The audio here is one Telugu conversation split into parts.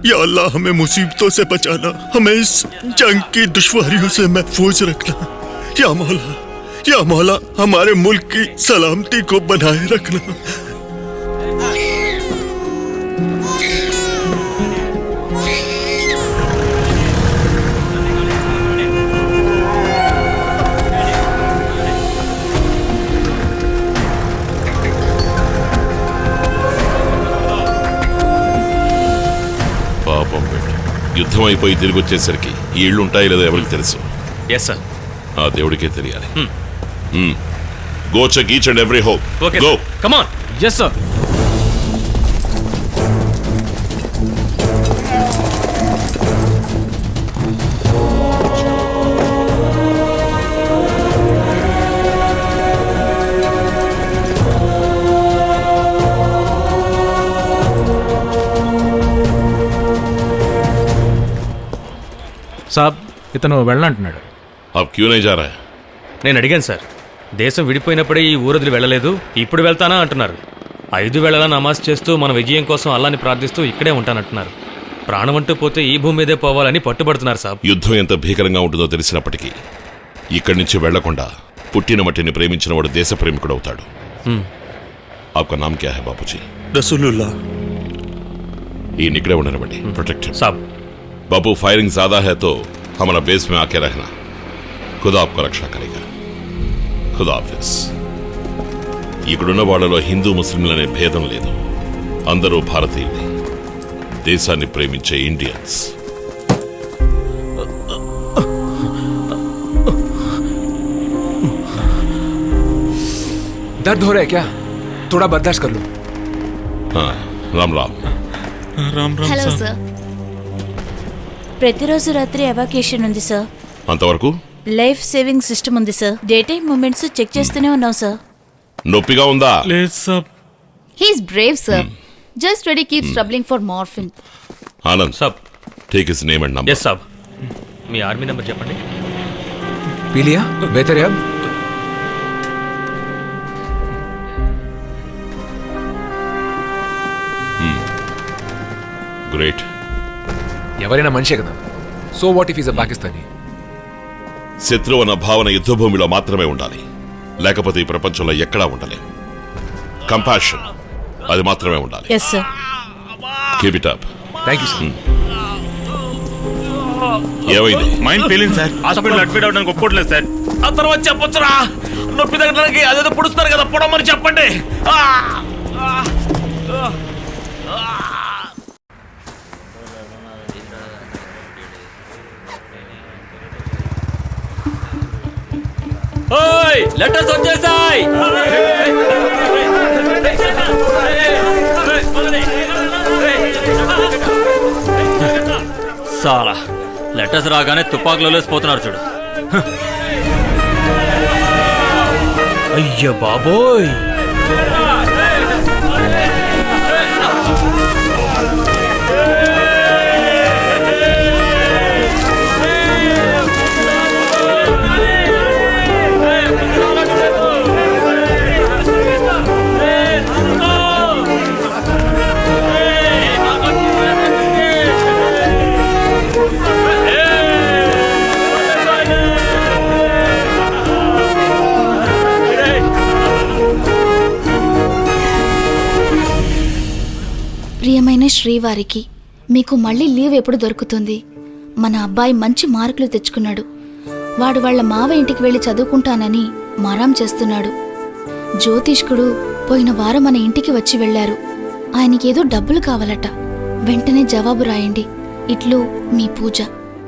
या अल्लाह हमें मुसीबतों से बचाना, हमें इस जंग की दुश्वारियों से महफूज रखना। या मौला हमारे मुल्क की सलामती को बनाए रखना। యుద్ధం అయిపోయి తిరిగి వచ్చేసరికి ఈ ఇళ్ళు ఉంటాయి లేదో ఎవరికి తెలుసు? Yes sir. ఆ దేవుడికే తెలియాలి. Go check each and every home. Go come on. Yes sir. సాబ్ ఇతను వెళ్ళంటున్నాడు. అబ్ క్యూ నహీ జా రహా? నేను అడిగాను సార్. దేశం విడిపోయినప్పుడే ఈ ఊరొదిలి వెళ్ళలేదు, ఇప్పుడు వెళ్తానా అంటున్నారు. 5 వేళలా నమాజ్ చేస్తూ మన విజయం కోసం అల్లాని ప్రార్థిస్తూ ఇక్కడే ఉంటానంటున్నారు. ప్రాణం అంటూ పోతే ఈ భూమి మీదే పోవాలని పట్టుబడుతున్నారు సాబ్. యుద్ధం ఎంత భీకరంగా ఉంటుందో తెలిసినప్పటికీ ఇక్కడి నుంచి వెళ్లకుండా పుట్టిన మట్టిని ప్రేమించిన వాడు దేశ ప్రేమికుడు అవుతాడు. ఆప్కా నామ్ క్యా హై బాబూజీ? रसूलुल्लाह. ఈయన ఇక్కడే ఉండనివ్వండి. ప్రొటెక్ట్ సాబ్. बाबू फायरिंग ज्यादा है तो हमारा बेस में आके रहना. खुदा आपको रक्षा करेगा. खुदा हाफिज. ఇక్కడున్న వాళ్ళలో హిందూ ముస్లింలనే భేదం లేదు. అందరూ భారతీయులే, దేశాన్ని ప్రేమించే ఇండియన్స్. दर्द हो रहा है क्या? थोड़ा बर्दाश्त कर लो. రామ్ రామ్. Hello sir. ప్రతిరోజు రాత్రి ఎవాక్యుయేషన్ ఉంది సార్. అంతవరకు లైఫ్ సేవింగ్ సిస్టమ్ ఉంది sir. Day time moments check చేస్తూనే ఉన్నాం సార్. నొప్పిగా ఉందా? లేదు సాబ్. He's brave sir. Just ready keeps troubling for morphine. Anand సాబ్. Take his name and number. Yes సాబ్. మీ ఆర్మీ నెంబర్ చెప్పండి. पी लिया? बेहतर है अब? గ్రేట్. ఎవరైనా మనిషే కదా. So what if is a Pakistani? శత్రువు అన్న భావన యుద్ధభూమిలో మాత్రమే ఉండాలి, లేకపోతే ఈ ప్రపంచంలో ఎక్కడా ఉండలేం. కంపాషన్ అది మాత్రమే ఉండాలి. Yes sir. Keep it up. Thank you sir. ఏమైంది? Mind feeling sir. Hospital admit అవడానికి ఒప్పుకోవట్లేదు సార్. ఆ తర్వాత చెప్పొచ్చురా, నొప్పి తగ్గడానికి అదేదో పొడుస్తారు కదా, పొడమని చెప్పండి. లెటర్స్ వచ్చేసాయి. సాలా లెటర్స్ రాగానే తుపాకులో లేసిపోతున్నారు చూడు. అయ్య బాబోయ్. ప్రియమైన శ్రీవారికి, మీకు మళ్ళీ లీవ్ ఎప్పుడు దొరుకుతుంది? మన అబ్బాయి మంచి మార్కులు తెచ్చుకున్నాడు. వాడు వాళ్ళ మావ ఇంటికి వెళ్ళి చదువుకుంటానని మారాం చేస్తున్నాడు. జ్యోతిష్కుడు పోయిన వారం మన ఇంటికి వచ్చి వెళ్లారు. ఆయనకేదో డబ్బులు కావాలట. వెంటనే జవాబు రాయండి. ఇట్లు మీ పూజ.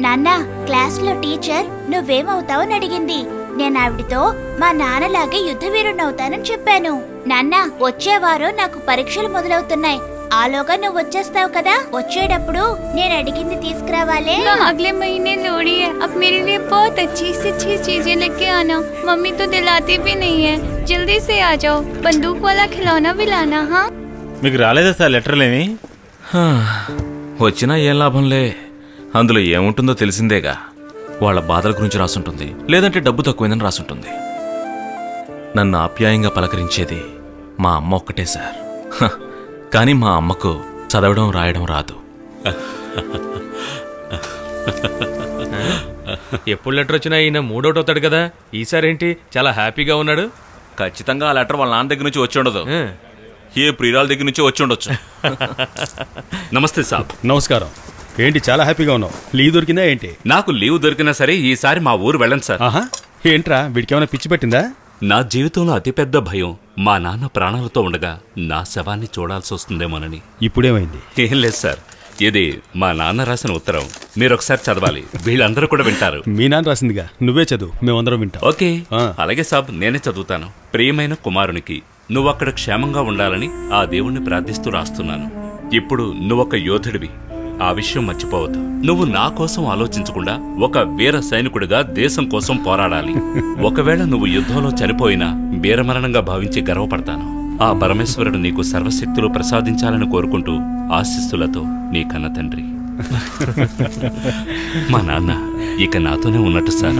నాన్న, క్లాస్లో టీచర్ నువ్వేమవుతావని అడిగింది. నేను ఆవిడతో మా నాన్నలాగే యుద్ధ వీరుణ్ణవుతానని చెప్పాను. నాన్న, వచ్చేవారం నాకు పరీక్షలు మొదలవుతున్నాయి. ఆలోగా నువ్వు వచ్చేస్తావు కదా. వచ్చేటప్పుడు నేను అడిగింది తీసుకురావాలే. अगले महीने लोहड़ी है. अब मेरे लिए बहुत अच्छी से अच्छी चीजें लेके आना. मम्मी तो दिलाती भी नहीं है. जल्दी से आ जाओ. बंदूक वाला खिलौना भी लाना. हाँ, మీకు రాలేదా సార్ లెటర్లేమి? వచ్చినా ఏం లాభంలే. అందులో ఏముంటుందో తెలిసిందేగా. వాళ్ళ బాధల గురించి రాసుంటుంది, లేదంటే డబ్బు తక్కువైందని రాసుంటుంది. నన్ను ఆప్యాయంగా పలకరించేది మా అమ్మ ఒక్కటే సార్. కానీ మా అమ్మకు చదవడం రాయడం రాదు. ఎప్పుడు లెటర్ వచ్చినా ఈయన మూడోటి అవుతాడు కదా, ఈసారి ఏంటి చాలా హ్యాపీగా ఉన్నాడు? ఖచ్చితంగా ఆ లెటర్ వాళ్ళ నాన్న దగ్గర నుంచి వచ్చి ఉండదు, ఆ. ఏ ప్రియురాల దగ్గర నుంచి వచ్చి ఉండొచ్చు. నమస్తే సాబ్. నమస్కారం. ఏంటి చాలా హ్యాపీగా ఉన్నావు? లీవ్ దొరికిందా ఏంటి? నాకు లీవ్ దొరికినా సరే ఈసారి మా ఊరు వెళ్ళను సార్. ఆహా, ఏంట్రా వీడికి ఏమైనా పిచ్చి పెట్టిందా? నా జీవితంలో అతిపెద్ద భయం మా నాన్న ప్రాణాలతో ఉండగా నా శవాన్ని చూడాల్సి వస్తుందేమోనని. ఇప్పుడేమైంది? ఏం లేదు సార్, ఇది మా నాన్న రాసిన ఉత్తరం. మీరు ఒకసారి చదవాలి, వీళ్ళందరూ కూడా వింటారు. మీ నాన్న రాసిందిగా, నువ్వే చదువు, మేమందరం వింటాం. ఓకే, ఆ. అలాగే సాబ్, నేనే చదువుతాను. ప్రియమైన కుమారునికి, నువ్వక్కడ క్షేమంగా ఉండాలని ఆ దేవుణ్ణి ప్రార్థిస్తూ రాస్తున్నాను. ఇప్పుడు నువ్వొక యోధుడివి, ఆ విషయం మర్చిపోవద్దు. నువ్వు నా కోసం ఆలోచించకుండా ఒక వీర సైనికుడిగా దేశం కోసం పోరాడాలి. ఒకవేళ నువ్వు యుద్ధంలో చనిపోయినా వీరమరణంగా భావించి గర్వపడతాను. ఆ పరమేశ్వరుడు నీకు సర్వశక్తులు ప్రసాదించాలని కోరుకుంటూ ఆశీస్సులతో నీ కన్న తండ్రి. మా నాన్న ఇక నాతోనే ఉన్నట్టు సార్.